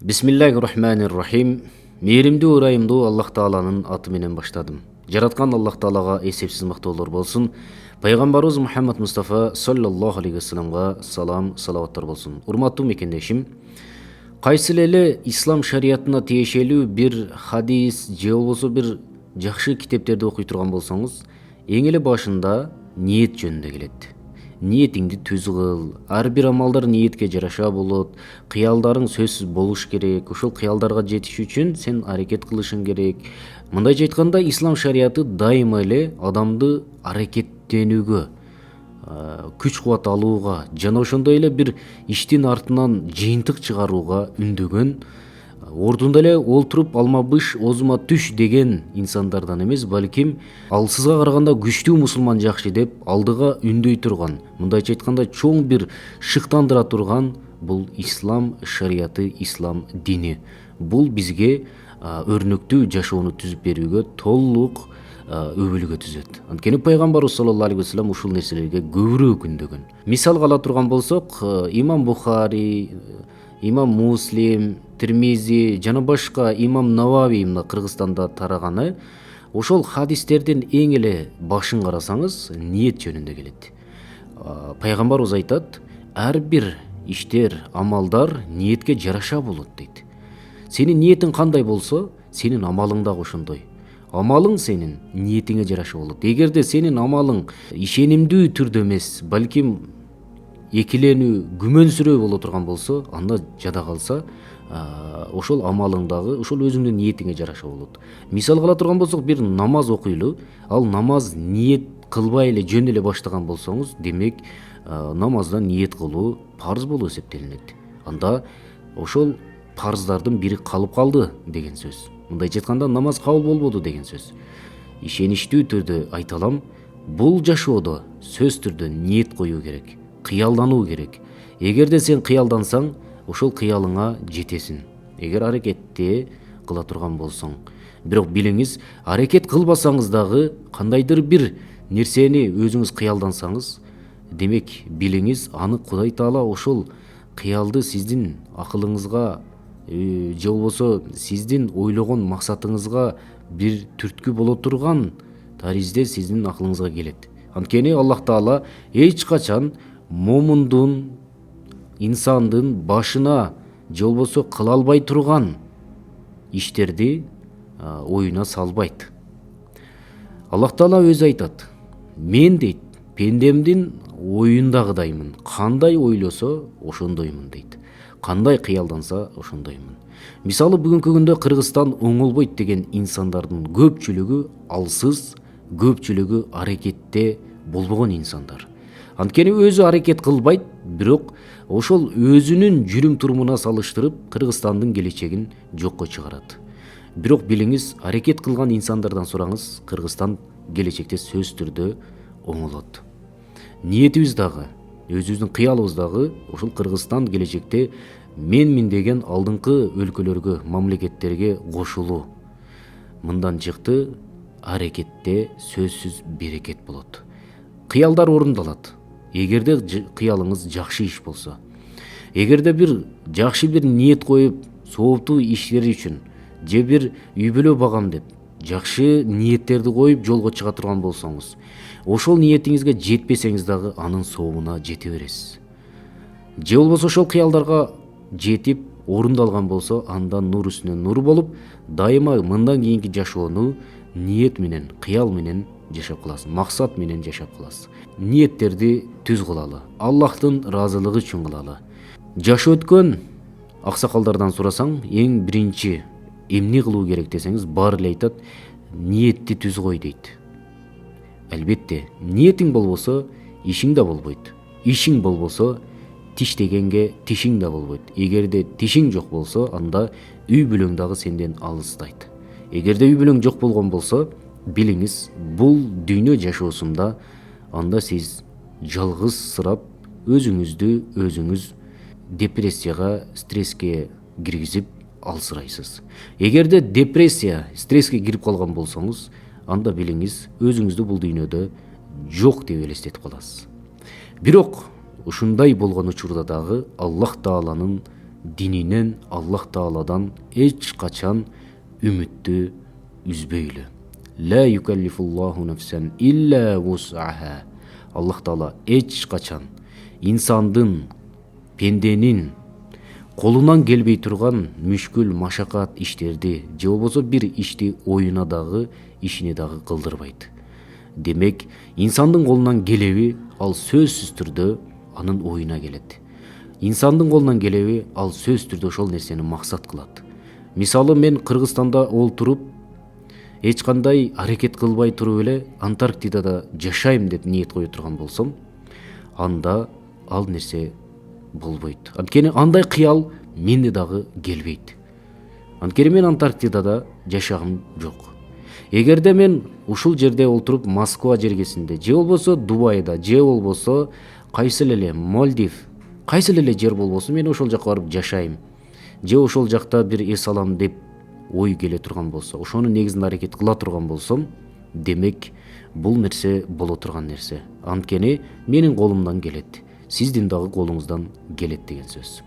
Бисмиллахир-рахманир-рахим. Мейримдүү ырайымдуу Аллах Тааланын аты менен баштадым. Жараткан Аллах Таалага эсепсиз мактоолор болсун. Пайгамбарыбыз Мухаммад Мустафа саллаллаху алейхи вассаламга салам, салаваттар болсун. Урматтуу мекендешим, кайсы эле ислам шариятына тиешелүү бир хадис же болбосо бир жакшы китептерди окуй турган болсоңуз, эң эле башында ниет жөнүндө келет. Ниетиңди түз кыл. Ар бир амалдар ниетке жараша болот. Кыялдарың сөзсүз болуш керек. Ошол кыялдарга жетиш үчүн сен аракет кылышың керек. Мындайча айтканда, ислам шарияты дайыма эле адамды аракеттенүүгө, күч кубат алууга жана ошондой эле бир иштин артынан жыйынтык чыгарууга үндөгөн, ордунда эле олтуруп алма быш оозума түш деген инсандардан эмес, балким алсызга караганда күчтүү мусулман жакшы деп алдыга үндөй турган, мындайча айтканда чоң бир шыктандыра турган бул ислам шарияты, ислам дини. Бул бизге өрнөктүү жашоону түзүп берүүгө толук өбүлгө түзөт. Анткени пайгамбарыбыз саллаллаху алейхи вассалам ушул нерселерге көбүрөөк үндөгөн. Мисалга ала турган болсок, имам Бухари, имам Муслим, Тирмизи жана башка, имам Навави мына Кыргызстанда тараганы, ошол хадистердин эң эле башын карасаңыз, ниет жөнүндө келет. Пайгамбарыбыз айтат, ар бир иштер, амалдар ниетке жараша болот дейт. Сенин ниетиң кандай болсо, сенин амалың да ошондой. Амалың сенин ниетиңе жараша болот. Эгерде сенин амалың ишенимдүү түрдө эмес, балким экиленүү, күмөнсүрөө боло турган болсо, анда жада калса, ошол амалыңдагы ошол өзүңдүн ниетиңе жараша болот. Мисалга ала турган болсок, бир намаз окуйлу. Ал намаз ниет кылбай эле жөн эле баштаган болсоңуз, демек намазда ниет кылуу парыз болуп эсептелинет. Анда ошол парыздардын бири калып калды деген сөз. Мындайча айтканда, намаз кабыл болбоду деген сөз. Ишеничтүү түрдө айта алам, бул жашоодо сөз түрдө ниет коюу керек, кыялдануу керек. Эгерде сен кыялдансаң, ошол кыялыңа жетесиң. Эгер аракетте кыла турган болсоң. Бирок билиңиз, аракет кылбасаңыз дагы кандайдыр бир нерсени өзүңүз кыялдансаңыз, демек билиңиз, аны Кудай Таала ошол кыялды сиздин акылыңызга же болбосо сиздин ойлогон максатыңызга бир түрткү боло турган таризде сиздин акылыңызга келет. Анткени Аллах Таала эч качан момундун, инсандын башына же болбосо кыла албай турган иштерди оюна салбайт. Аллах Таала өзү айтат, мен дейт, пендемдин оюндагыдаймын. Кандай ойлосо ошондоймун дейт. Кандай кыялданса ошондоймун. Мисалы, бүгүнкү күндө Кыргызстан оңолбойт деген инсандардын көпчүлүгү алсыз, көпчүлүгү аракетте болбогон инсандар. Анткени өзү аракет кылбайт, бирок ошол өзүнүн жүрүм турумуна салыштырып Кыргызстандын келечегин жокко чыгарат. Бирок билиңиз, аракет кылган инсандардан сураңыз, Кыргызстан келечекте сөз түрдө оңолот. Ниетибиз дагы, өзүбүздүн кыялыбыз дагы ошол Кыргызстан келечекте менмин деген алдыңкы өлкөлөргө, мамлекеттерге кошулуу. Мындан чыкты, аракетте сөзсүз берекет болот. Кыялдар орундалат. Эгерде кыялыңыз жакшы иш болсо. Эгерде бир жакшы бир ниет коюп, сооптуу иштер үчүн, же бир үй бүлө багам деп, жакшы ниеттерди коюп жолго чыга турган болсоңуз, ошол ниетиңизге жетпесеңиз дагы анын соомуна жете бересиз. Же болбосо ошол кыялдарга жетип орундалган болсо, андан нур үстүнө нур болуп, дайыма мындан кийинки жашоону ниет менен, кыял менен жашап каласыз, максат менен жашап каласыз. Ниеттерди түз кылалы, Аллахтын ыраазылыгы үчүн кылалы. Жашы өткөн аксакалдардан сурасаң, эң биринчи эмне кылуу керек десеңиз, баары эле айтат, ниетти түз кой дейт. Албетте, ниетиң болбосо, ишиң да болбойт. Ишиң болбосо, тиштегенге тишиң да болбойт. Эгерде тишиң жок болсо, анда үй бүлөң дагы сенден алыстайт. Эгерде үй бүлөң жок болгон болсо, билиңиз, бул дүйнө жашоосунда анда сиз жалгызсырап, өзүңүз депрессияга, стресске киргизип алсырайсыз. Эгерде депрессия, стресске кирип калган болсоңуз, анда билиңиз, өзүңүздү бул дүйнөдө жок деп элестетип каласыз. Бирок ушундай болгон учурда дагы Аллах Тааланын dinинен, Аллах Тааладан эч качан үмүттү үзбөйлү. Ла юкаллифуллаху нафсан илля вус'аха. Аллах Таала эч качан инсандын, пенденин колунан келбей турган мүшкүл, машакат иштерди же болбосо бир ишти оюна дагы, ишине дагы кылдырбайт. Демек, инсандын колунан келеби, ал сөзсүз түрдө анын оюна келет. Инсандын колунан келеби, ал сөзсүз түрдө ошол нерсени максат кылат. Мисалы, мен Кыргызстанда олтуруп, эч кандай аракет кылбай туруп эле Антарктидада жашайм деп ниет кое турган болсом, анда ал нерсе болбойт. Анткени андай кыял менде дагы келбейт. Анткени мен Антарктидада жашагым жок. Эгерде мен ушул жерде олтуруп Москва жергесинде, же болбосо Дубайда, же болбосо кайсыл эле Мальдив, кайсыл эле жер болбосун, мен ошол жака барып жашайм, же ошол жакта бир эс алам деп ой келе турган болсо, ошонун негизинде аракет кыла турган болсом, демек бул нерсе боло турган нерсе. Анткени менин колумдан келет, сиздин дагы колуңуздан келет деген сөз.